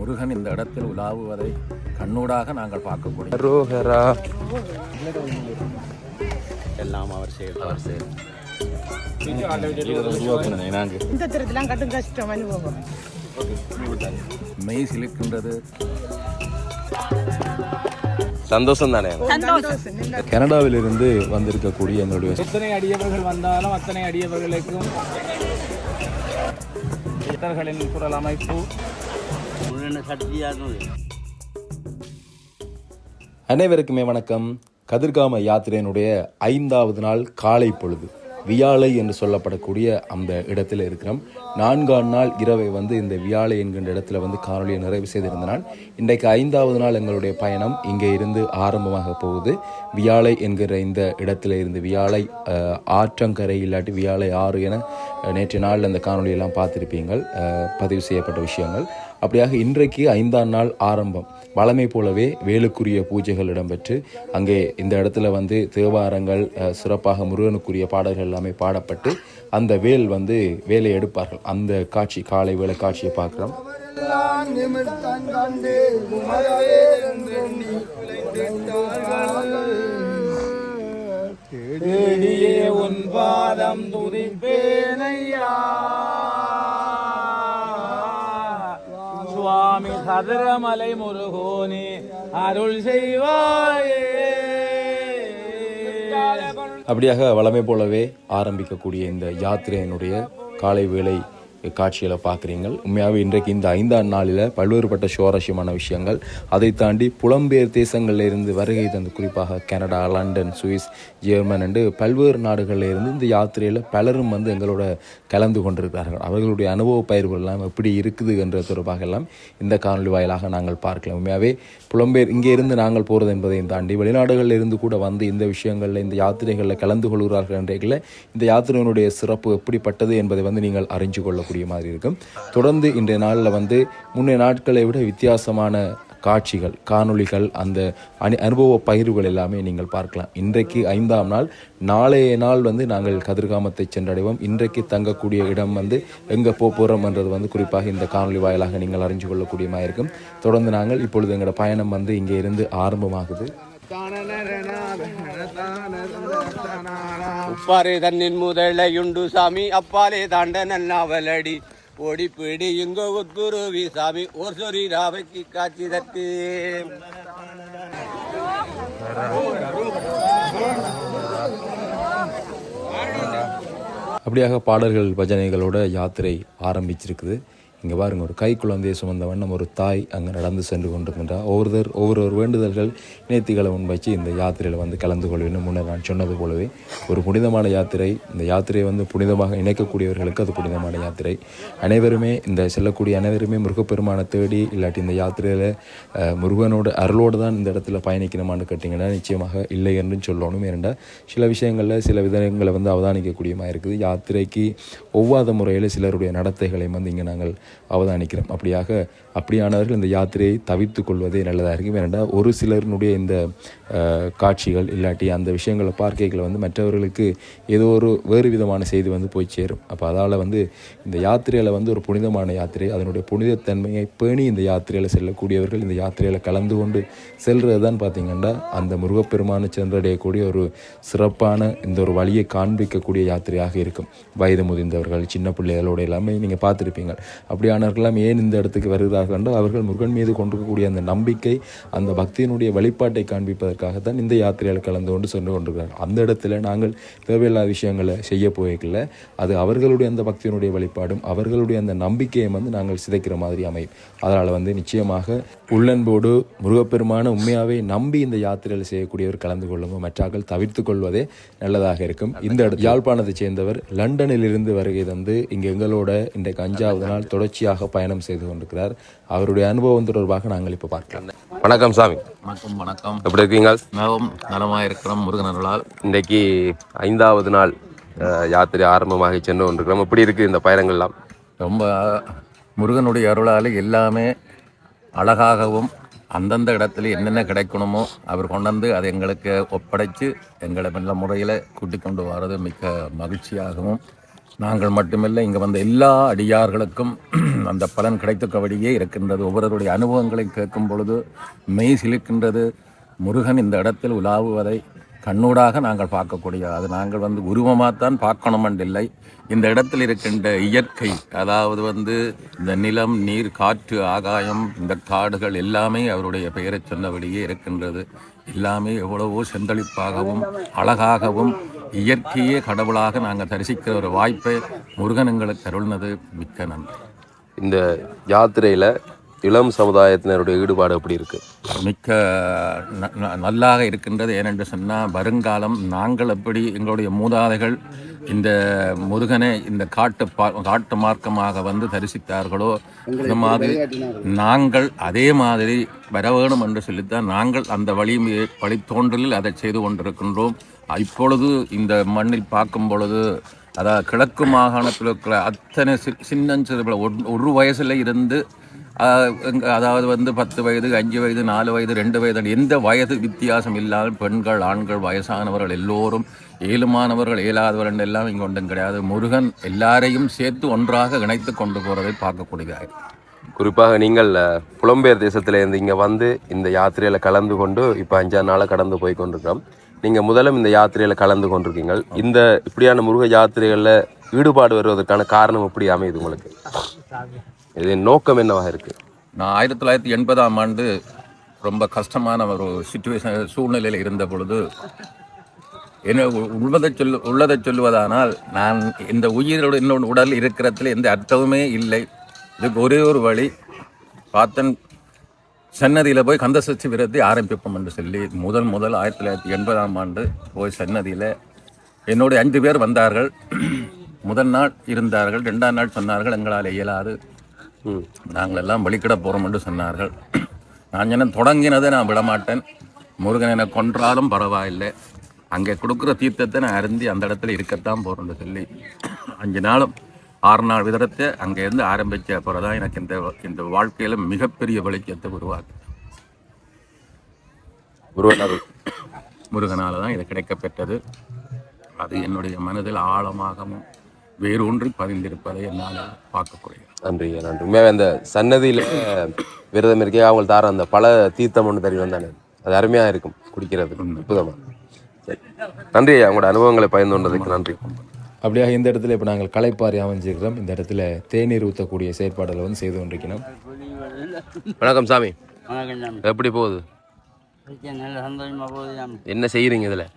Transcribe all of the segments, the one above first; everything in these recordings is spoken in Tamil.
முருகன் இந்த இடத்தில் உலாவுவதை கண்ணூடாக நாங்கள் பார்க்கக்கூடிய எல்லாம் அவர் செயல் மெய் சிலிர்க்கின்றது. சந்தோஷம் தானே. கனடாவிலிருந்து வந்திருக்கக்கூடிய எங்களுடைய எத்தனை அடியவர்கள் வந்தாலும் அத்தனை அடியவர்களுக்கும் சித்தர்களின் குரல் அமைப்பு அனைவருக்குமே வணக்கம். கதிர்காம யாத்திரையினுடைய 5வது நாள் காலை பொழுது வியாழை என்று சொல்லப்படக்கூடிய அந்த இடத்துல இருக்கிறோம். 4ஆம் நாள் இரவை இந்த வியாழை என்கின்ற இடத்துல காணொலியை நிறைவு செய்திருந்தனால் இன்றைக்கு 5வது நாள் எங்களுடைய பயணம் இங்கே இருந்து ஆரம்பமாக போகுது. வியாழை என்கிற இந்த இடத்துல இருந்து வியாழை ஆற்றங்கரை இல்லாட்டி வியாழை ஆறு என நேற்று நாளில் அந்த காணொலியெல்லாம் பார்த்துருப்பீங்கள், பதிவு செய்யப்பட்ட விஷயங்கள். அப்படியாக இன்றைக்கு 5ஆம் நாள் ஆரம்பம். வழமை போலவே வேலுக்குரிய பூஜைகள் இடம்பெற்று அங்கே இந்த இடத்துல தேவாரங்கள், சிறப்பாக முருகனுக்குரிய பாடல்கள் எல்லாமே பாடப்பட்டு அந்த வேல் வேலை எடுப்பார்கள். அந்த காட்சி, காலை வேலை காட்சியை பார்க்குறோம். சுவாமி சதுரமலை முருகோனே அருள் செய்வாயே. அப்படியாக வழமை போலவே ஆரம்பிக்கக்கூடிய இந்த யாத்திரையினுடைய காலை வேளை காட்சிகளை பார்க்குறீங்கள். உண்மையாகவே இன்றைக்கு இந்த 5ஆம் நாளில் பல்வேறுபட்ட சுவாரஸ்யமான விஷயங்கள், அதை தாண்டி புலம்பெயர் தேசங்களில் இருந்து வருகை தந்து, குறிப்பாக கனடா, லண்டன், சுவிஸ், ஜெர்மன் என்று பல்வேறு நாடுகளில் இருந்து இந்த யாத்திரையில் பலரும் எங்களோட கலந்து கொண்டிருக்கிறார்கள். அவர்களுடைய அனுபவ பயிர்கள் எல்லாம் எப்படி இருக்குது என்ற தொடர்பாக எல்லாம் இந்த காணொலி வாயிலாக நாங்கள் பார்க்கலாம். உண்மையாகவே புலம்பெயர் இங்கே இருந்து நாங்கள் போகிறது என்பதையும் தாண்டி வெளிநாடுகளில் இருந்து கூட இந்த விஷயங்களில், இந்த யாத்திரைகளில் கலந்து கொள்கிறார்கள் என்றைகளில் இந்த யாத்திரையினுடைய சிறப்பு எப்படிப்பட்டது என்பதை நீங்கள் அறிஞ்சு கொள்ள மாதிரி இருக்கும். தொடர்ந்து இன்றைய நாளில் முன்னைய நாட்களை விட வித்தியாசமான காட்சிகள், காணொளிகள், அந்த அனுபவ பகிர்வுகள் எல்லாமே நீங்கள் பார்க்கலாம். இன்றைக்கு 5ஆம் நாள். நாளைய நாள் நாங்கள் கதிர்காமத்தை சென்றடைவோம். இன்றைக்கு தங்கக்கூடிய இடம் எங்கே போகிறோம் என்றது குறிப்பாக இந்த காணொலி வாயிலாக நீங்கள் அறிஞ்சு கொள்ளக்கூடியமாக இருக்கும். தொடர்ந்து நாங்கள் இப்பொழுது எங்களோட பயணம் இங்கே இருந்து ஆரம்பமாகுது. உப்பாரே தன்னின் முதலையுண்டு சாமி, அப்பாலே தாண்ட நல்லாவலடி, ஓடி பிடி இங்கோ உத்குருவி சாமி, ஒரு சொரி ராவைக்கு காட்சி தட்டு. அப்படியாக பாடல்கள், பஜனைகளோட யாத்திரை ஆரம்பிச்சிருக்குது. இங்கே பாருங்கள், ஒரு கை குழந்தையை சுமந்த வண்ணம் ஒரு தாய் அங்கே நடந்து சென்று கொண்டிருக்கின்றார். ஒவ்வொரு வேண்டுதல்கள், நேர்த்திகளை முன்வைச்சு இந்த யாத்திரையில் கலந்து கொள்வேன்னு முன்னர் நான் சொன்னது போலவே ஒரு புனிதமான யாத்திரை. இந்த யாத்திரையை புனிதமாக இணைக்கக்கூடியவர்களுக்கு அது புனிதமான யாத்திரை. அனைவருமே செல்லக்கூடிய அனைவருமே முருகப்பெருமானை தேடி, இல்லாட்டி இந்த யாத்திரையில் முருகனோட அருளோடு தான் இந்த இடத்துல பயணிக்கணுமான்னு கேட்டிங்கன்னா நிச்சயமாக இல்லை என்று சொல்லணும். ஏனெண்டா சில விஷயங்களில் சில விதங்களை அவதானிக்கக்கூடியமாக இருக்குது. யாத்திரைக்கு ஒவ்வாத முறையில் சிலருடைய நடத்தைகளை இங்கே நாங்கள் அவதானிக்கிறோம். அப்படியானவர்கள் இந்த யாத்திரையை தவிர்த்து கொள்வதே நல்லதாக இருக்கும். ஏனெண்டா ஒரு சிலருடைய இந்த காட்சிகள் இல்லாட்டி அந்த விஷயங்களை பார்க்கைகளை மற்றவர்களுக்கு ஏதோ ஒரு வேறு விதமான செய்தி போய் சேரும். அப்போ அதால் இந்த யாத்திரையில் ஒரு புனிதமான யாத்திரை, அதனுடைய புனிதத்தன்மையை பேணி இந்த யாத்திரையில் செல்லக்கூடியவர்கள் இந்த யாத்திரையில் கலந்து கொண்டு செல்வது தான் பார்த்திங்கன்னா அந்த முருகப்பெருமானை சென்றடையக்கூடிய ஒரு சிறப்பான இந்த ஒரு வழியை காண்பிக்கக்கூடிய யாத்திரையாக இருக்கும். வயது முதிர்ந்தவர்கள், சின்ன பிள்ளைகளோடு எல்லாமே நீங்கள் பார்த்துருப்பீங்க. அப்படியானவர்களெல்லாம் ஏன் இந்த இடத்துக்கு வருகிறார்கள் என்றால் அவர்கள் முருகன் மீது கொண்டிருக்கக்கூடிய அந்த நம்பிக்கை, அந்த பக்தியினுடைய வெளிப்பாட்டை காண்பிப்பதற்காகத்தான் இந்த யாத்திரையில் கலந்து கொண்டு சென்று கொண்டிருக்கிறார்கள். அந்த இடத்துல நாங்கள் தேவையில்லாத விஷயங்களை செய்ய போய்க்கல, அது அவர்களுடைய அந்த பக்தியினுடைய வெளிப்பாடும் அவர்களுடைய அந்த நம்பிக்கையை நாங்கள் சிதைக்கிற மாதிரி அமையும். அதனால் நிச்சயமாக உள்ளன்போடு முருகப்பெருமான உண்மையாகவே நம்பி இந்த யாத்திரையில் செய்யக்கூடியவர் கலந்து கொள்ளும், மற்றாக்கள் தவிர்த்து கொள்வதே நல்லதாக இருக்கும். இந்த யாழ்ப்பாணத்தை சேர்ந்தவர் லண்டனில் இருந்து வருகை தந்து இங்கே எங்களோட இன்றைக்கு 5வது நாள் தொடர்ச்சியாக பயணம் செய்து கொண்டிருக்கிறார். அவருடைய அனுபவம் தொடர்பாக நாங்கள் இப்போ பார்க்கலாம். வணக்கம் சாமி. வணக்கம். எப்படி இருக்கீங்க? மிகவும் நலமாக இருக்கிறோம் முருகன் அருளால். இன்றைக்கு 5வது நாள் யாத்திரை ஆரம்பமாக சென்று கொண்டிருக்கிறோம். எப்படி இருக்குது இந்த பயணங்கள்லாம்? ரொம்ப முருகனுடைய அருளால் எல்லாமே அழகாகவும் அந்தந்த இடத்துல என்னென்ன கிடைக்கணுமோ அவர் கொண்டு அதை எங்களுக்கு ஒப்படைச்சு எங்களை நல்ல முறையில் கூட்டிக் கொண்டு வர்றது மிக்க மகிழ்ச்சியாகவும் நாங்கள் மட்டுமில்லை, இங்கே வந்த எல்லா அடியார்களுக்கும் அந்த பலன் கிடைத்தபடியே இருக்கின்றது. ஒவ்வொருவருடைய அனுபவங்களை கேட்கும் பொழுது மெய் சிலிர்க்கின்றது. முருகன் இந்த இடத்தில் உலாவுவதை கண்ணூடாக நாங்கள் பார்க்கக்கூடிய, அது நாங்கள் உருவமாகத்தான் பார்க்கணுமென்றில்லை. இந்த இடத்தில் இருக்கின்ற இயற்கை, அதாவது இந்த நிலம், நீர், காற்று, ஆகாயம், இந்த காடுகள் எல்லாமே அவருடைய பெயரை சொன்னபடியே இருக்கின்றது. எல்லாமே எவ்வளவோ செந்தளிப்பாகவும் அழகாகவும் இயற்கையே கடவுளாக நாங்கள் தரிசிக்கிற ஒரு வாய்ப்பை முருகன் எங்களுக்கு அருள்னது மிக்க நன்றி. இந்த யாத்திரையில் இளம் சமுதாயத்தினருடைய ஈடுபாடு எப்படி இருக்குது? மிக்க நல்லாக இருக்கின்றது. ஏனென்று சொன்னால், வருங்காலம் நாங்கள் எப்படி எங்களுடைய மூதாதைகள் இந்த முருகனை இந்த காட்டு மார்க்கமாக தரிசித்தார்களோ, அது மாதிரி நாங்கள் அதே மாதிரி வர வேணும் என்று சொல்லித்தான் நாங்கள் அந்த வழித்தோன்றலில் அதை செய்து கொண்டிருக்கின்றோம். இப்பொழுது இந்த மண்ணில் பார்க்கும் பொழுது, அதாவது கிழக்கு மாகாணத்தில் இருக்கிற அத்தனை சின்ன ஒரு வயசில் இருந்து, அதாவது 10 வயது, 5 வயது, 4 வயது, 2 வயது, எந்த வயது வித்தியாசம் இல்லாமல் பெண்கள், ஆண்கள், வயசானவர்கள் எல்லோரும், ஏழுமானவர்கள், இயலாதவர்கள் எல்லாம் இங்கே ஒன்றும் கிடையாது. முருகன் எல்லாரையும் சேர்த்து ஒன்றாக இணைத்து கொண்டு போகிறதை பார்க்கக்கூடியதாக. குறிப்பாக நீங்கள் புலம்பெயர் தேசத்திலேருந்து இங்கே இந்த யாத்திரையில் கலந்து கொண்டு இப்போ 5 நாளாக கடந்து போய் கொண்டிருக்கிறோம். நீங்கள் முதலும் இந்த யாத்திரையில் கலந்து கொண்டிருக்கீங்க. இந்த இப்படியான முருக யாத்திரைகளில் ஈடுபாடு வருவதற்கான காரணம் எப்படி அமையுது உங்களுக்கு? இது நோக்கம் என்னவாக இருக்குது? நான் 1980ஆம் ஆண்டு ரொம்ப கஷ்டமான ஒரு சூழ்நிலையில் இருந்த பொழுது, என்ன உள்ளதை சொல்லுவதானால், நான் இந்த உயிரோடு இன்னொரு உடல் இருக்கிறதுல எந்த அர்த்தமுமே இல்லை. இதுக்கு ஒரே ஒரு வழி, பார்த்தன் சன்னதியில் போய் கந்தசஷ்டி விரதத்தை ஆரம்பிப்போம் என்று சொல்லி முதல் 1980ஆம் ஆண்டு போய் சன்னதியில் என்னோட 5 பேர் வந்தார்கள். முதல் நாள் இருந்தார்கள். 2ஆம் நாள் சொன்னார்கள், எங்களால் இயலாது, நாங்கள் எல்லாம் வழிக்கிட போகிறோம் என்று சொன்னார்கள். நான் என்ன தொடங்கினதை நான் விடமாட்டேன். முருகன் என்னை கொன்றாலும் பரவாயில்லை, அங்கே கொடுக்குற தீர்த்தத்தை நான் அருந்தி அந்த இடத்துல இருக்கத்தான் போகிறோன்னு சொல்லி 5 நாளும் 6 நாள் விதத்தை அங்கேருந்து ஆரம்பித்த அப்புறம் தான் எனக்கு இந்த வாழ்க்கையில் மிகப்பெரிய வெளிச்சத்தை உருவாக்கு. முருகனால் தான் இது கிடைக்கப்பெற்றது. அது என்னுடைய மனதில் ஆழமாகவும் வேரூன்றி பதிந்திருப்பதை என்னால் பார்க்கக்கூடிய. நன்றி நன்றி. உண்மையாக அந்த சன்னதியில் விரதம் இருக்கே அவங்க தார அந்த பல தீர்த்தம் ஒன்று தருவி வந்தானே, அது அருமையாக இருக்கும் குடிக்கிறதுக்கு, அற்புதமாக. சரி, நன்றி. அவங்களோட அனுபவங்களை பகிர்ந்து கொண்டதுக்கு நன்றி. அப்படியாக இந்த இடத்துல இப்போ நாங்கள் களைப்பாரி அமைஞ்சிருக்கிறோம். இந்த இடத்துல தேநீர் ஊற்றக்கூடிய செயற்பாடுகளை செய்து கொண்டிருக்கணும். வணக்கம் சாமி. வணக்கம். எப்படி போகுது? நல்ல சந்தோஷமாக போகுது. என்ன செய்கிறீங்க இதில்?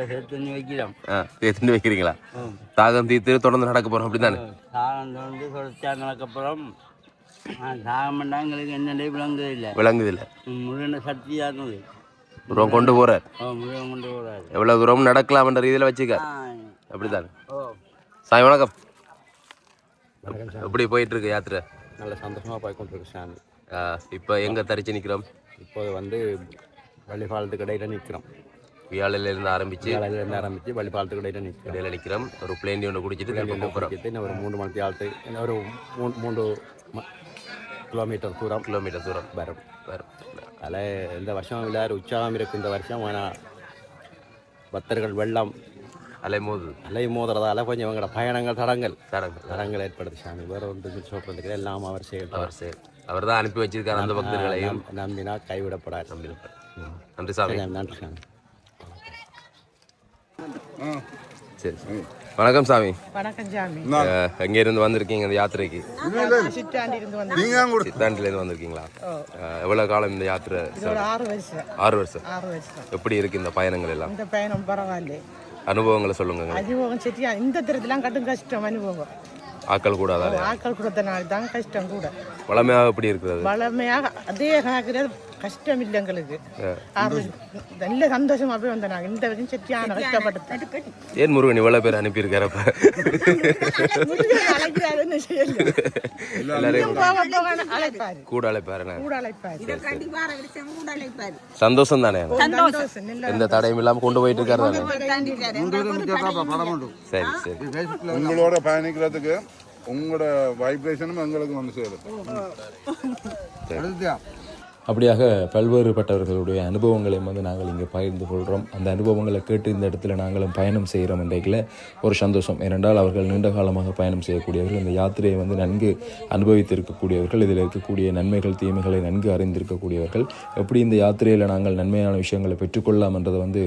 சேர்த்து வைக்கிறீங்களா? தாகம் தீர்த்து தொடர்ந்து நடக்க போகிறோம், அப்படி தானே? தாகம் தொடர்ந்து தொடர்ச்சியாக நடக்கப்புறம் தாகம் பண்ணால் எங்களுக்கு என்னென்ன விளங்குது இல்லை, விளங்குது இல்லை. முருகன சக்தியானது முருகன் கொண்டு போகிறார். முருகன் கொண்டு போகிறார். எவ்வளோ தூரம் நடக்கலாம்ன்ற ரீதியில் வச்சுக்க, அப்படி தானே? சாமி வணக்கம். எப்படி போயிட்டுருக்கு யாத்திரை? நல்ல சந்தோஷமாக போய் கொண்டிருக்கு சாமி. இப்போ எங்கே தரிச்சு நிற்கிறோம்? இப்போது வள்ளிபாலத்துக்கு இடையில நிற்கிறோம். வியாழையிலேருந்து ஆரம்பித்து வள்ளிபாலத்துக்கு இடையில நிற்கிறோம். ஒரு பிளேண்டி ஒன்று குடிச்சிட்டு இன்னும் ஒரு 3 மணி ஆழ்த்து, இன்னும் ஒரு 3 கிலோமீட்டர் தூரம் வரும். அதில் இந்த வருஷம் எல்லாரும் உற்சாகம் இருக்குது. இந்த வருஷம் ஆனால் பக்தர்கள் வெள்ளம் அலை மோதுறதால கொஞ்சம் இவங்களோட பயணங்கள் தடங்கள் ஏற்படுது சாமி. வேறு ஒன்று சொல்கிறதுக்கு எல்லாம் அவர் அவர் தான் அனுப்பி வச்சிருக்காரு. அந்த பக்தர்களையும் நம்பினா கைவிடப்படாது. நன்றி சாமி. நன்றி சாமி. சரி, வணக்கம் சாமி. வணக்கம் சாமி. எங்க இருந்து வந்திருக்கீங்க இந்த யாத்திரைக்கு? சித்தாண்டிலேருந்து வந்திருக்கீங்களா? எவ்வளவு காலம் இந்த யாத்திரை? 6 வருஷம். எப்படி இருக்கு இந்த பயணங்கள் எல்லாம்? இந்த பயணம் பரவாயில்ல. அனுபவங்களை சொல்லுங்க. அனுபவம் சரியா, இந்த தரத்துலாம் கட்டும் கஷ்டம் அனுபவம். ஆக்கள் கூட ஆக்கள் கூடத்தினால தான் கஷ்டம் கூட. வளமையாக எப்படி இருக்கிறது? வளமையாக அதே காக்கிறது கஷ்டம் இல்லை எங்களுக்கு. நல்ல சந்தோஷமா போய் வந்தோம் நாங்கள். இந்த வரைக்கும் சரியான கஷ்டப்பட்டு. ஏன் முருகன் இவ்வளோ பேர் அனுப்பியிருக்காரப்ப? அழைக்கிறாருன்னு கூட அழைப்பாரு. சந்தோஷம் தானே? எந்த தடையும் இல்லாமல் கொண்டு போயிட்டு இருக்காரு தானே? சரி சரி. உங்களோட பயணிக்கிறதுக்கு உங்களோட வைப்ரேஷனும் எங்களுக்கு வந்து சேரும். அப்படியாக பல்வேறுபட்டவர்களுடைய அனுபவங்களையும் வந்து நாங்கள் இங்கே பகிர்ந்து கொள்கிறோம். அந்த அனுபவங்களை கேட்டு இந்த இடத்துல நாங்களும் பயணம் செய்கிறோம் என்றைக்கில் ஒரு சந்தோஷம். ஏனென்றால் அவர்கள் நீண்ட காலமாக பயணம் செய்யக்கூடியவர்கள், இந்த யாத்திரையை வந்து நன்கு அனுபவித்திருக்கக்கூடியவர்கள், இதில் இருக்கக்கூடிய நன்மைகள் தீமைகளை நன்கு அறிந்திருக்கக்கூடியவர்கள். எப்படி இந்த யாத்திரையில் நாங்கள் நன்மையான விஷயங்களை பெற்றுக்கொள்ளலாம் என்றதை வந்து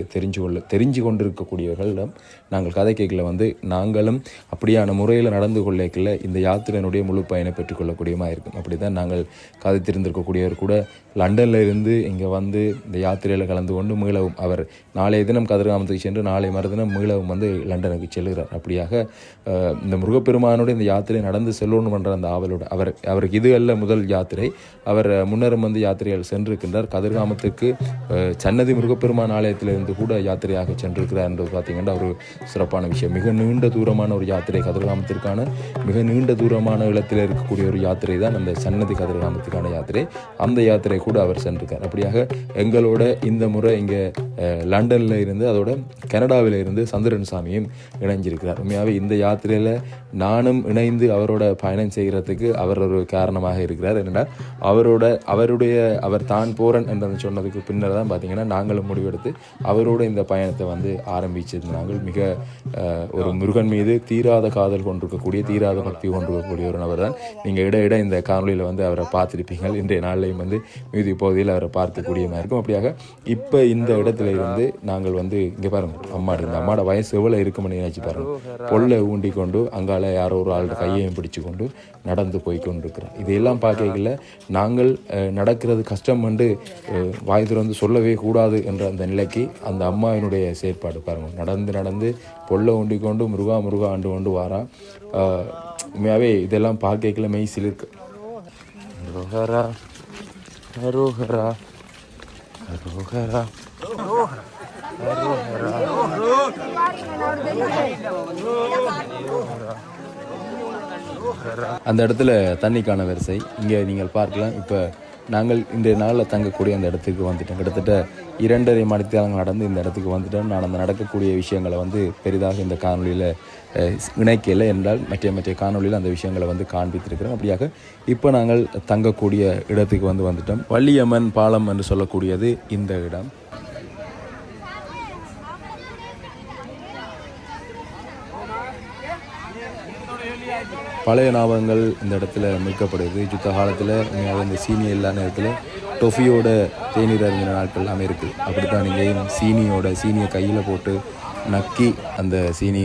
தெரிஞ்சு கொண்டிருக்கக்கூடியவர்களிடம் நாங்கள் கதை கேட்கல வந்து நாங்களும் அப்படியான முறையில் நடந்து கொள்ளக்கில் இந்த யாத்திரையினுடைய முழு பயனை பெற்றுக்கொள்ளக்கூடியமாக இருக்கும். அப்படி தான் நாங்கள் கதைத்திருந்திருக்கக்கூடியவர் கூட லண்டனில் இருந்து இங்கே வந்து இந்த யாத்திரையில் கலந்து கொண்டு மீளவும் அவர் நாளைய தினம் கதிர்காமத்துக்கு சென்று நாளை மறுதினம் மீளவும் வந்து லண்டனுக்கு செல்கிறார். அப்படியாக இந்த முருகப்பெருமானோட இந்த யாத்திரை நடந்து செல்லணும் என்ற அந்த ஆவலோடு அவருக்கு இது அல்ல முதல் யாத்திரை. அவர் முன்னரும் வந்து யாத்திரைகள் சென்றிருக்கின்றார். கதிர்காமத்துக்கு சன்னதி முருகப்பெருமான் ஆலயத்திலிருந்து கூட யாத்திரையாக சென்றிருக்கிறார் என்று பார்த்தீங்கன்னா ஒரு சிறப்பான விஷயம். மிக நீண்ட தூரமான ஒரு யாத்திரை, கதிர்காமத்திற்கான மிக நீண்ட தூரமான இடத்தில் இருக்கக்கூடிய ஒரு யாத்திரை தான் அந்த சன்னதி கதிர்காமத்துக்கான யாத்திரை. அந்த யாத்திரை கூட அவர் சென்றிருக்கார். அப்படியாக எங்களோட இந்த முறை இங்கே லண்டனில் இருந்து அதோட கனடாவில் இருந்து சந்திரன் சாமியும் இணைஞ்சிருக்கிறார். உண்மையாகவே இந்த யாத்திரையில் நானும் இணைந்து அவரோட பயணம் செய்கிறதுக்கு அவர் ஒரு காரணமாக இருக்கிறார். என்னென்னா அவர் தான் போறன் என்று சொன்னதுக்கு பின்னர் தான் பார்த்தீங்கன்னா நாங்களும் முடிவெடுத்து அவரோட இந்த பயணத்தை வந்து ஆரம்பிச்சது. நாங்கள் மிக ஒரு முருகன் மீது தீராத காதல் கொண்டிருக்கக்கூடிய, தீராத பக்தி கொண்டிருக்கக்கூடிய ஒரு நபர் தான். நீங்கள் இட இந்த காணொலியில் வந்து அவரை பார்த்துருப்பீங்க. இன்றைய நாளிலையும் வந்து மீதி பகுதியில் அவரை பார்க்கக்கூடியமாக இருக்கும். அப்படியாக இப்போ இந்த இடத்துல இருந்து நாங்கள் வந்து இங்கே பாருங்கள், அம்மாவோட வயசு எவ்வளோ இருக்குமென்னு நினைச்சு பாருங்கள். பொல்லை ஊண்டி கொண்டு அங்கால யாரோ ஒரு ஆளோட கையையும் பிடிச்சு கொண்டு நடந்து போய் கொண்டிருக்கிறோம். இதையெல்லாம் பார்க்கல நாங்கள் நடக்கிறது கஷ்டம் வந்து வாய் திறந்து சொல்லவே கூடாது என்ற அந்த நிலைக்கு அந்த அம்மாவினுடைய செயற்பாடு பாருங்கள். நடந்து பொல்லை ஊண்டி கொண்டு முருகா ஆண்டு கொண்டு வாரா. உண்மையாகவே இதெல்லாம் பார்க்கல மெய்சில் இருக்கு. அரோகரா அரோகரா அரோகரா அந்த இடத்துல தண்ணிக்கான வரிசை இங்கே நீங்கள் பார்க்கலாம். இப்போ நாங்கள் இன்றைய நாளில் தங்கக்கூடிய அந்த இடத்துக்கு வந்துட்டோம். கிட்டத்தட்ட 2.5 மணித்தியாலங்கள் நடந்து இந்த இடத்துக்கு வந்துட்டோம். நான் அந்த நடக்கக்கூடிய விஷயங்களை வந்து பெரிதாக இந்த காணொலியில் இணைக்கலை என்றால் மற்ற காணொலியில் அந்த விஷயங்களை வந்து காண்பித்திருக்கிறோம். அப்படியாக இப்போ நாங்கள் தங்கக்கூடிய இடத்துக்கு வந்துட்டோம். வள்ளியம்மன் பாலம் என்று சொல்லக்கூடியது இந்த இடம். பழைய ஞாபகங்கள் இந்த இடத்துல மீட்கப்படுது. யுத்த காலத்தில் இந்த சீனி எல்லா நேரத்தில் டொஃபியோட தேநீர் அருந்தின நாட்கள் எல்லாமே இருக்குது. அப்படித்தான் நீங்கள் சீனியை கையில் போட்டு நக்கி அந்த சீனி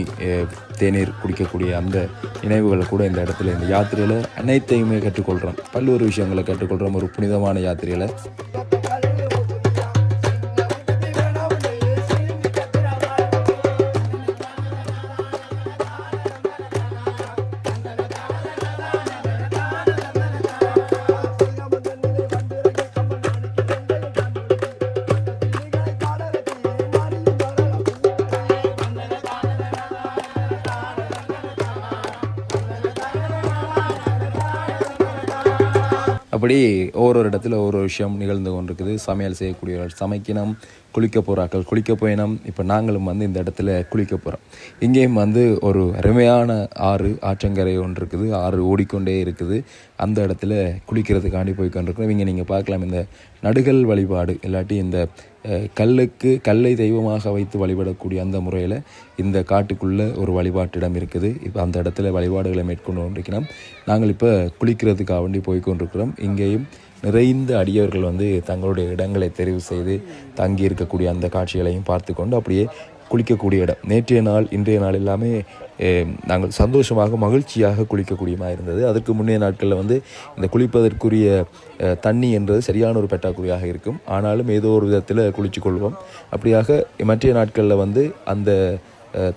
தேநீர் குடிக்கக்கூடிய அந்த நினைவுகளை கூட இந்த இடத்துல இந்த யாத்திரையில் அனைத்தையுமே கற்றுக்கொள்கிறோம். பல்வேறு விஷயங்களை கற்றுக்கொள்கிறோம் ஒரு புனிதமான யாத்திரையில். அப்படி ஒவ்வொரு இடத்துல ஒவ்வொரு விஷயம் நிகழ்ந்து கொண்டிருக்குது. சமையல் செய்யக்கூடியவர்கள் சமைக்கணும், குளிக்க போகிறாக்கள் குளிக்க போயினோம். இப்போ நாங்களும் வந்து இந்த இடத்துல குளிக்க போகிறோம். இங்கேயும் வந்து ஒரு அருமையான ஆற்றங்கரை ஒன்று இருக்குது. ஆறு ஓடிக்கொண்டே இருக்குது. அந்த இடத்துல குளிக்கிறதுக்காண்டி போய் கொண்டிருக்கிறோம். இங்கே நீங்கள் பார்க்கலாம் இந்த நடுகள் வழிபாடு இல்லாட்டி இந்த கல்லை தெய்வமாக வைத்து வழிபடக்கூடிய அந்த முறையில் இந்த காட்டுக்குள்ளே ஒரு வழிபாட்டிடம் இருக்குது. இப்போ அந்த இடத்துல வழிபாடுகளை மேற்கொண்டு கொண்டிருக்கிறோம். நாங்கள் இப்போ குளிக்கிறதுக்காக வேண்டி போய் கொண்டிருக்கிறோம். இங்கேயும் நிறைந்த அடியவர்கள் வந்து தங்களுடைய இடங்களை தெரிவு செய்து தங்கி இருக்கக்கூடிய அந்த காட்சிகளையும் பார்த்து கொண்டு அப்படியே குளிக்கக்கூடிய இடம். நேற்றைய நாள் இன்றைய நாள் எல்லாமே நாங்கள் சந்தோஷமாக மகிழ்ச்சியாக குளிக்கக்கூடியமாக இருந்தது. அதற்கு முன்னைய நாட்களில் வந்து இந்த குளிப்பதற்குரிய தண்ணி என்றது சரியான ஒரு பற்றாக்குறையாக இருக்கும். ஆனாலும் ஏதோ ஒரு விதத்தில் குளிச்சு கொள்வோம். அப்படியாக மற்ற நாட்களில் வந்து அந்த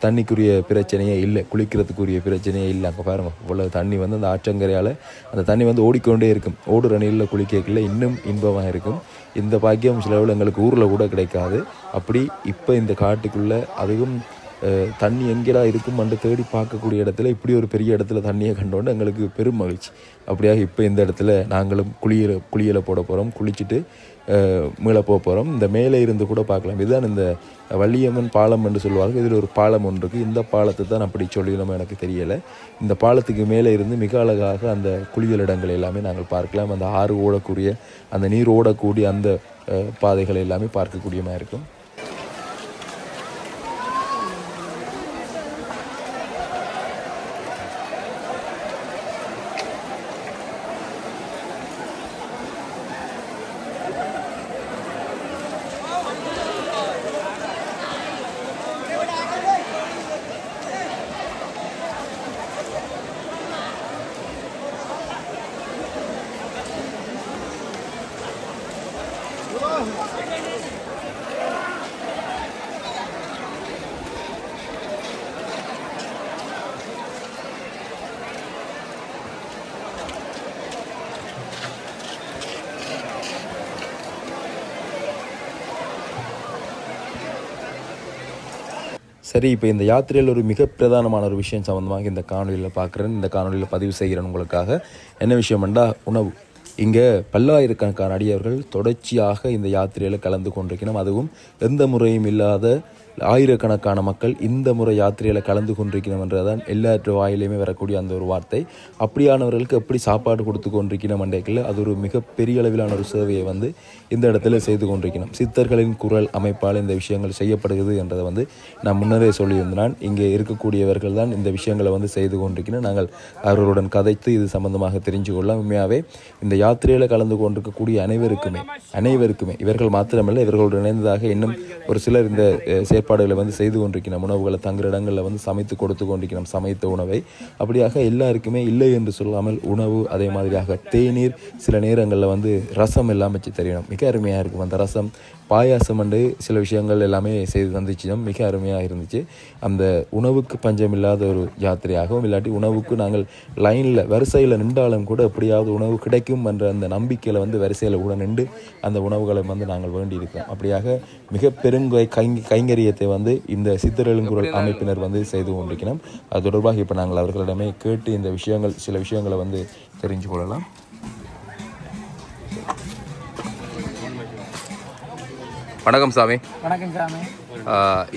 தண்ணிக்குரிய பிரச்சனையே இல்லை, குளிக்கிறதுக்குரிய பிரச்சனையே இல்லை. அங்கே பாருங்கள் இவ்வளோ தண்ணி வந்து அந்த ஆற்றங்கரையால் அந்த தண்ணி வந்து ஓடிக்கொண்டே இருக்கும். ஓடுற நீரில் குளிக்கல இன்னும் இன்பமாக இருக்கும். இந்த பாக்கியம் சில எங்களுக்கு ஊரில் கூட கிடைக்காது. அப்படி இப்போ இந்த காட்டுக்குள்ளே அதுவும் தண்ணி எங்கேடா இருக்கும் என்று தேடி பார்க்கக்கூடிய இடத்துல இப்படி ஒரு பெரிய இடத்துல தண்ணியை கண்டோன்னு எங்களுக்கு பெரும் மகிழ்ச்சி. அப்படியாக இப்போ இந்த இடத்துல நாங்களும் குளியலை போட போகிறோம், குளிச்சுட்டு மீள போகிறோம். இந்த மேலே இருந்து கூட பார்க்கலாம். இதுதான் இந்த வள்ளியம்மன் பாலம் என்று சொல்லுவார்கள். இதில் ஒரு பாலம் ஒன்று இருக்குது. இந்த பாலத்தை தான் அப்படி சொல்லணும் எனக்கு தெரியலை. இந்த பாலத்துக்கு மேலே இருந்து மிக அழகாக அந்த குளியல் இடங்கள் எல்லாமே நாங்கள் பார்க்கலாம். அந்த ஆறு ஓடக்கூடிய அந்த நீர் ஓடக்கூடிய அந்த பாதைகள் எல்லாமே பார்க்கக்கூடியமாக இருக்கும். சரி, இப்போ இந்த யாத்திரையில் ஒரு மிக பிரதானமான ஒரு விஷயம் சம்மந்தமாக இந்த காணொலியில் பார்க்குறேன், இந்த காணொலியில் பதிவு செய்கிறேன் உங்களுக்காக. என்ன விஷயம்ண்டா உணவு. இங்கே பல்லாயிரக்கணக்கான அடியவர்கள் தொடர்ச்சியாக இந்த யாத்திரையில் கலந்து கொண்டிருக்கணும். அதுவும் எந்த முறையும் இல்லாத ஆயிரக்கணக்கான மக்கள் இந்த முறை யாத்திரையில் கலந்து கொண்டிருக்கணும் என்றதான் எல்லாற்ற வாயிலையுமே வரக்கூடிய அந்த ஒரு வார்த்தை. அப்படியானவர்களுக்கு எப்படி சாப்பாடு கொடுத்து கொண்டிருக்கணும் என்றைக்கில் அது ஒரு மிகப்பெரிய அளவிலான ஒரு சேவையை வந்து இந்த இடத்துல செய்து கொண்டிருக்கணும். சித்தர்களின் குரல் அமைப்பால் இந்த விஷயங்கள் செய்யப்படுகிறது என்றதை நான் முன்னரே சொல்லியிருந்தேன். இங்கே இருக்கக்கூடியவர்கள் தான் இந்த விஷயங்களை செய்து கொண்டிருக்கணும். நாங்கள் அவர்களுடன் கதைத்து இது சம்பந்தமாக தெரிஞ்சு கொள்ளலாம். உண்மையாகவே இந்த யாத்திரையில் கலந்து கொண்டிருக்கக்கூடிய அனைவருக்குமே இவர்கள் மாத்திரமல்ல, இவர்களுடன் இணைந்ததாக இன்னும் ஒரு சிலர் இந்த ஏற்பாடுகளை செய்து கொண்டிருக்கணும். உணவுகளை தங்குற இடங்களில் சமைத்து கொடுத்து கொண்டிருக்கணும், சமைத்த உணவை. அப்படியாக எல்லாருக்குமே இல்லை என்று சொல்லாமல் உணவு, அதே மாதிரியாக தேநீர், சில நேரங்களில் ரசம் எல்லாம் வச்சு தெரியணும். மிக அருமையாக இருக்கும். அந்த ரசம், பாயாசம் அண்டு சில விஷயங்கள் எல்லாமே செய்து தந்துச்சு. மிக அருமையாக இருந்துச்சு. அந்த உணவுக்கு பஞ்சம் இல்லாத ஒரு யாத்திரையாகவும், இல்லாட்டி உணவுக்கு நாங்கள் லைனில் வரிசையில் நின்றாலும் கூட எப்படியாவது உணவு கிடைக்கும் என்ற அந்த நம்பிக்கையில் வரிசையில் கூட நின்று அந்த உணவுகளை நாங்கள் வேண்டி இருக்கிறோம். அப்படியாக மிக பெருங்கை கைங்கரியத்தை இந்த சித்தரெழுங்குரல் அமைப்பினர் செய்து கொண்டிருக்கணும். அது தொடர்பாக இப்போ நாங்கள் அவர்களிடமே கேட்டு இந்த விஷயங்கள், சில விஷயங்களை தெரிஞ்சு கொள்ளலாம். வணக்கம் சாமி. வணக்கம் சாமி.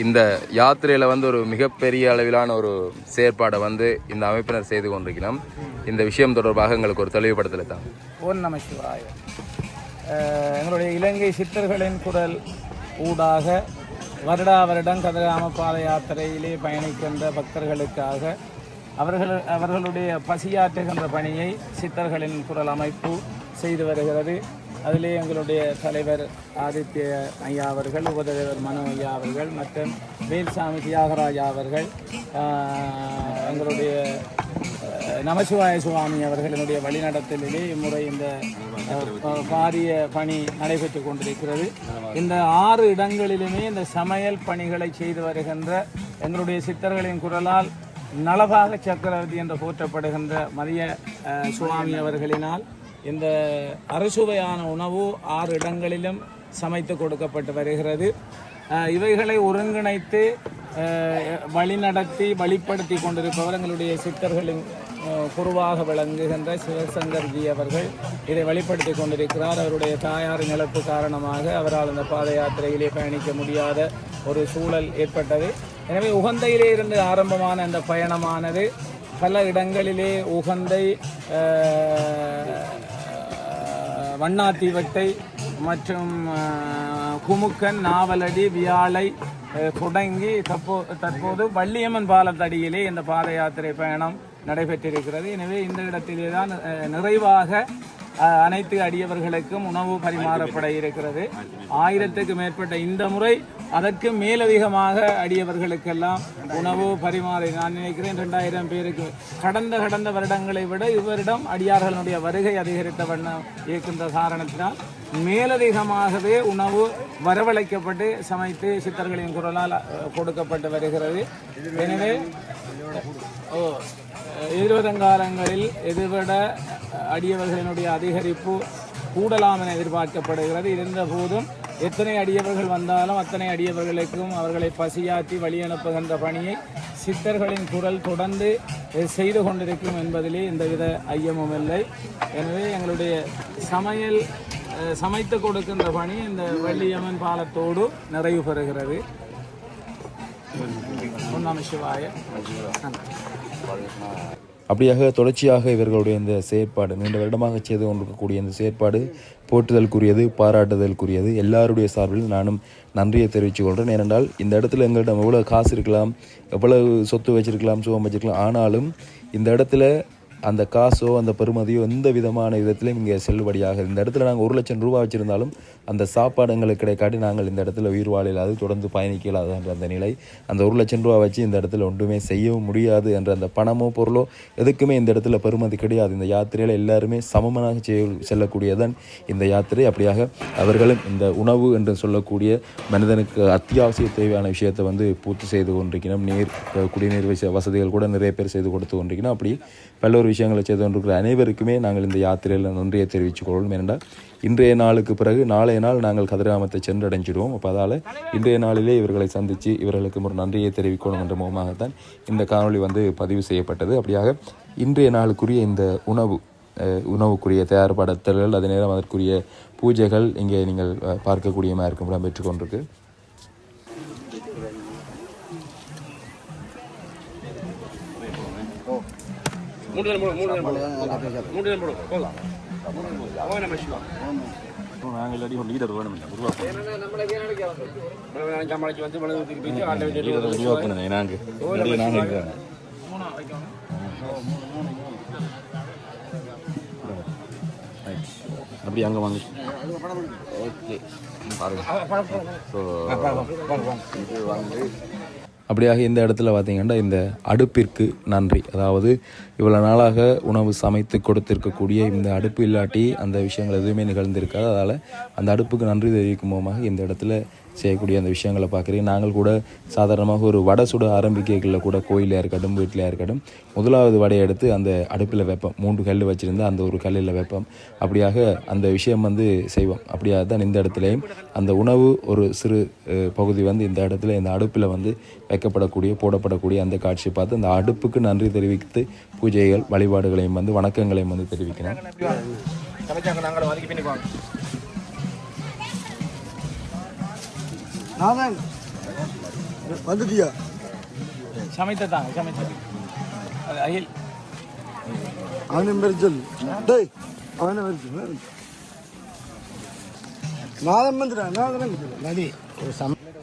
இந்த யாத்திரையில் ஒரு மிகப்பெரிய அளவிலான ஒரு செயற்பாடை இந்த அமைப்பினர் செய்து கொண்டிருக்கணும். இந்த விஷயம் தொடர்பாக எங்களுக்கு ஒரு தெளிவுபடுத்தலை தான். ஓம் நம சிவாய. எங்களுடைய இலங்கை சித்தர்களின் குரல் ஊடாக வருடம் கதிராம பாத யாத்திரையிலே பயணிக்கின்ற பக்தர்களுக்காக அவர்களுடைய பசியாற்றுகின்ற பணியை சித்தர்களின் குரல் அமைப்பு செய்து வருகிறது. அதிலே எங்களுடைய தலைவர் ஆதித்ய ஐயா அவர்கள், உபதலைவர் மனோ ஐயா அவர்கள் மற்றும் வேல்சாமி தியாகராஜா அவர்கள், எங்களுடைய நமசிவாய சுவாமி அவர்களினுடைய வழிநடத்தலிலே இம்முறை இந்த பாரிய பணி நடைபெற்று கொண்டிருக்கிறது. இந்த 6 இடங்களிலுமே இந்த சமையல் பணிகளை செய்து வருகின்ற எங்களுடைய சித்தர்களின் குரலால் நலபாக சக்கரவர்த்தி என்று போற்றப்படுகின்ற மதிய சுவாமி அவர்களினால் இந்த அறுசுவையான உணவு 6 இடங்களிலும் சமைத்து கொடுக்கப்பட்டு வருகிறது. இவைகளை ஒருங்கிணைத்து வழிநடத்தி வழிப்படுத்தி கொண்டிருப்பவர் எங்களுடைய சித்தர்களின் குருவாக விளங்குகின்ற சிவசங்கர்ஜி அவர்கள் இதை வழிப்படுத்தி கொண்டிருக்கிறார். அவருடைய தாயாரின் இழப்பு காரணமாக அவரால் இந்த பாத யாத்திரையிலே பயணிக்க முடியாத ஒரு சூழல் ஏற்பட்டது. எனவே உகந்தையிலே இருந்து ஆரம்பமான இந்த பயணமானது பல இடங்களிலே உகந்தை, வண்ணாத்தீவட்டை மற்றும் குமுக்கன், நாவலடி, வியாழை தொடங்கி தற்போது வள்ளியம்மன் பாலத்தடியிலே இந்த பாத யாத்திரை பயணம் நடைபெற்றிருக்கிறது. எனவே இந்த இடத்திலே தான் நிறைவாக அனைத்து அடியவர்களுக்கும் உணவு பரிமாறப்பட இருக்கிறது. 1000க்கு மேற்பட்ட இந்த முறை அதற்கு மேலதிகமாக அடியவர்களுக்கெல்லாம் உணவு பரிமாறி நான் நினைக்கிறேன் 2000 பேருக்கு. கடந்த வருடங்களை விட இவரிடம் அடியார்களுடைய வருகை அதிகரித்த வண்ணம் இருக்கின்ற காரணத்தினால் மேலதிகமாகவே உணவு வரவழைக்கப்பட்டு சமைத்து சித்தர்களின் குரலால் கொடுக்கப்பட்டு வருகிறது. எனவே எதிர்வருங்காலங்களில் எதிர்விட அடியவர்களினுடைய அதிகரிப்பு கூடலாம் என எதிர்பார்க்கப்படுகிறது. இருந்த போதும் எத்தனை அடியவர்கள் வந்தாலும் அத்தனை அடியவர்களுக்கும் அவர்களை பசியாற்றி வழி அனுப்புகின்ற பணியை சித்தர்களின் குரல் தொடர்ந்து செய்து கொண்டிருக்கும் என்பதிலே எந்தவித ஐயமும் இல்லை. எனவே எங்களுடைய சமைத்து கொடுக்கின்ற பணி இந்த வள்ளியம்மன் பாலத்தோடு நிறைவு பெறுகிறது. ஓம் சிவாய. அப்படியாக தொடர்ச்சியாக இவர்களுடைய இந்த செயற்பாடு நீண்ட வருடமாக செய்து கொண்டிருக்கக்கூடிய இந்த செயற்பாடு போற்றுதலுக்குரியது, பாராட்டுதலுக்குரியது. எல்லாருடைய சார்பில் நானும் நன்றியை தெரிவித்துக் கொள்கிறேன். ஏனென்றால் இந்த இடத்துல எங்கள்கிட்ட எவ்வளோ காசு இருக்கலாம், எவ்வளவு சொத்து வச்சிருக்கலாம், சுகம் வச்சிருக்கலாம், ஆனாலும் இந்த இடத்துல அந்த காசோ அந்த பெறுமதியோ எந்த விதமான விதத்திலும் இங்கே செல்லுபடியாக இந்த இடத்துல நாங்கள் 1 லட்சம் ரூபா வச்சுருந்தாலும் அந்த சாப்பாடு எங்களுக்கு கிடைக்காட்டி நாங்கள் இந்த இடத்துல உயிர் வாழலாது, தொடர்ந்து பயணிக்கலாது என்ற அந்த நிலை. அந்த 1 லட்சம் ரூபா வச்சு இந்த இடத்துல ஒன்றுமே செய்யவும் முடியாது என்ற அந்த பணமோ பொருளோ எதுக்குமே இந்த இடத்துல பெறுமதி கிடையாது. இந்த யாத்திரையில் எல்லாருமே சமமாக செல்லக்கூடியதான் இந்த யாத்திரை. அப்படியாக அவர்களும் இந்த உணவு என்று சொல்லக்கூடிய மனிதனுக்கு அத்தியாவசிய தேவையான விஷயத்தை பூர்த்தி செய்து கொண்டிருக்கணும். குடிநீர் வசதிகள் கூட நிறைய பேர் செய்து கொடுத்து கொண்டிருக்கணும். அப்படி பல்வேறு விஷயங்களை செய்து கொண்டிருக்கிற அனைவருக்குமே நாங்கள் இந்த யாத்திரையில் நன்றியை தெரிவித்துக் கொள்வோம். ஏனென்றால் இன்றைய நாளுக்கு பிறகு நாளைய நாள் நாங்கள் கதிராமத்தை சென்றடைஞ்சிடுவோம். அப்போ அதால் இன்றைய நாளிலே இவர்களை சந்தித்து இவர்களுக்கு ஒரு நன்றியை தெரிவிக்கணும் என்ற முகமாகத்தான் இந்த காணொளி பதிவு செய்யப்பட்டது. அப்படியாக இன்றைய நாளுக்குரிய இந்த உணவுக்குரிய தயார்படுத்தல்கள், அதே நேரம் அதற்குரிய பூஜைகள் இங்கே நீங்கள் பார்க்கக்கூடியமாக இருக்கும் இடம்பெற்று கொண்டிருக்கு. அப்படி அங்கே வாங்க. ஓகே அப்படியாக இந்த இடத்துல பார்த்திங்கன்னா இந்த அடுப்பிற்கு நன்றி. அதாவது இவ்வளோ நாளாக உணவு சமைத்து கொடுத்திருக்கக்கூடிய இந்த அடுப்பு இல்லாட்டி அந்த விஷயங்கள் எதுவுமே நிகழ்ந்திருக்காது. அதால் அந்த அடுப்புக்கு நன்றி தெரிவிக்கும் மூலமாக இந்த இடத்துல செய்யக்கூடிய அந்த விஷயங்களை பார்க்குறீங்க. நாங்கள் கூட சாதாரணமாக ஒரு வடை சுட ஆரம்பிக்கல கூட கோயிலையாக இருக்கட்டும் வீட்டிலையாக இருக்கட்டும் முதலாவது வடையை எடுத்து அந்த அடுப்பில் வைப்போம். 3 கல் வச்சுருந்து அந்த ஒரு கல்லில் வைப்போம். அப்படியாக அந்த விஷயம் செய்வோம். அப்படியாக தான் இந்த இடத்துலையும் அந்த உணவு ஒரு சிறு பகுதி இந்த இடத்துல இந்த அடுப்பில் போடப்படக்கூடிய அந்த காட்சியை பார்த்து அந்த அடுப்புக்கு நன்றி தெரிவித்து பூஜைகள் வழிபாடுகளையும் வணக்கங்களையும் தெரிவிக்கிறேன். வந்துட்டியா? சமைத்தாங்க அகில் அவனை மெரிச்சல் டேய் அவனை மெரிச்சல்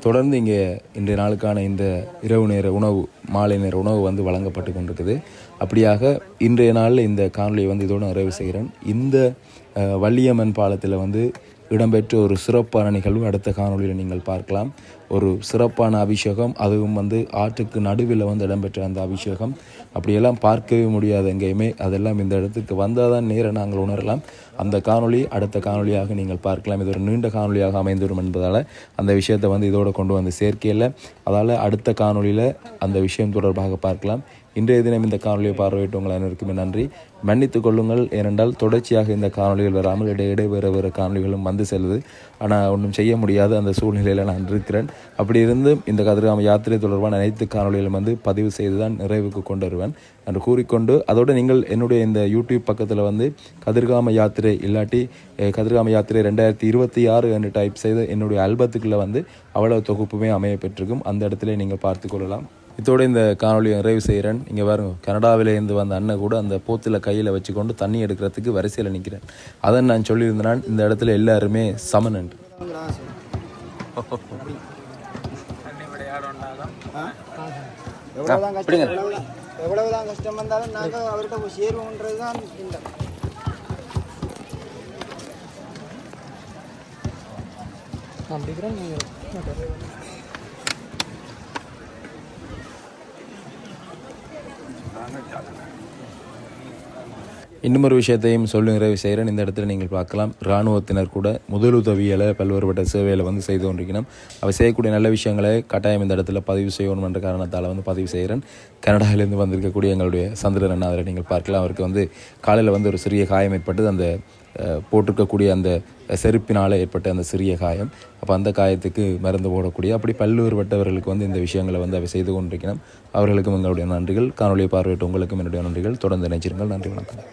தொடர்ந்து இங்கே இன்றைய நாளுக்கான இந்த இரவு நேர உணவு, மாலை நேர உணவு வழங்கப்பட்டு கொண்டிருக்குது. அப்படியாக இன்றைய நாளில் இந்த காணொலியை இதோடு நிறைவு செய்கிறேன். இந்த வள்ளியம்மன் பாலத்தில் இடம்பெற்ற ஒரு சிறப்பான நிகழ்வு அடுத்த காணொலியில் நீங்கள் பார்க்கலாம். ஒரு சிறப்பான அபிஷேகம், அதுவும் ஆற்றுக்கு நடுவில் இடம்பெற்ற அந்த அபிஷேகம் அப்படியெல்லாம் பார்க்கவே முடியாது எங்கேயுமே. அதெல்லாம் இந்த இடத்துக்கு வந்தால் தான் நேரம் நாங்கள் உணரலாம். அந்த காணொளி அடுத்த காணொலியாக நீங்கள் பார்க்கலாம். இது ஒரு நீண்ட காணொலியாக அமைந்துவிடும் என்பதால் அந்த விஷயத்தை இதோடு கொண்டு சேர்க்கையில் அதால் அடுத்த காணொலியில் அந்த விஷயம் தொடர்பாக பார்க்கலாம். இன்றைய தினம் இந்த காணொலியை பார்வையிட்டு உங்கள் அனைவருக்குமே நன்றி. மன்னித்துக் கொள்ளுங்கள். ஏனென்றால் தொடர்ச்சியாக இந்த காணொலிகள் வராமல் இடையிடையே வேறு காணொலிகளும் செல்லுது. ஆனால் ஒன்றும் செய்ய முடியாது அந்த சூழ்நிலையில் நான் இருக்கிறேன். அப்படி இருந்து இந்த கதிர்காம யாத்திரை தொடர்பான அனைத்து காணொலிகளும் பதிவு செய்து தான் நிறைவுக்கு கொண்டு வருவேன் என்று கூறிக்கொண்டு, அதோடு நீங்கள் என்னுடைய இந்த யூடியூப் பக்கத்தில் கதிர்காம யாத்திரை இல்லாட்டி கதிர்காம யாத்திரை 2026 என்று டைப் செய்து என்னுடைய ஆல்பத்துக்குள்ளே அவ்வளவு தொகுப்புமே அமைய பெற்றிருக்கும். அந்த இடத்துல நீங்கள் பார்த்து கொள்ளலாம். இதோடு இந்த காணொலியை நிறைவு செய்கிறேன். இங்கே பாருங்க, கனடாவிலேருந்து வந்த அண்ணன் கூட அந்த போத்தில் கையில் வச்சுக்கொண்டு தண்ணி எடுக்கிறதுக்கு வரிசையில் நிற்கிறேன். அதை நான் சொல்லியிருந்தேன், இந்த இடத்துல எல்லாருமே சமன் என்று. எவ்வளவுதான் கஷ்டம் வந்தாலும் நாங்கள் அவர்கிட்ட சேருவோன்றது தான் இல்லை. இன்னும் ஒரு விஷயத்தையும் சொல்லி நிறைவு செய்கிறேன். இந்த இடத்துல நீங்கள் பார்க்கலாம், இராணுவத்தினர் கூட முதலுதவிகளை பல்வேறுபட்ட சேவைகளை வந்து செய்து கொண்டிருக்கணும். அவை செய்யக்கூடிய நல்ல விஷயங்களை கட்டாயம் இந்த இடத்துல பதிவு செய்யணும் என்ற காரணத்தால் வந்து பதிவு செய்கிறேன். கனடாவிலேருந்து வந்திருக்கக்கூடிய எங்களுடைய சந்திரன் அண்ணா அதில் நீங்கள் பார்க்கலாம். அவருக்கு வந்து காலையில் வந்து ஒரு சிறிய காயம் ஏற்பட்டது. அந்த போட்டிருக்கக்கூடிய அந்த செருப்பினால் ஏற்பட்ட அந்த சிறிய காயம். அப்போ அந்த காயத்துக்கு மருந்து போடக்கூடிய அப்படி பல்வேறுபட்டவர்களுக்கு வந்து இந்த விஷயங்களை வந்து அவை செய்து கொண்டிருக்கணும். அவர்களுக்கும் எங்களுடைய நன்றிகள். காணொலியை பார்வையிட்டு உங்களுக்கும் என்னுடைய நன்றிகள். தொடர்ந்து நினைச்சிருங்கள். நன்றி, வணக்கம்.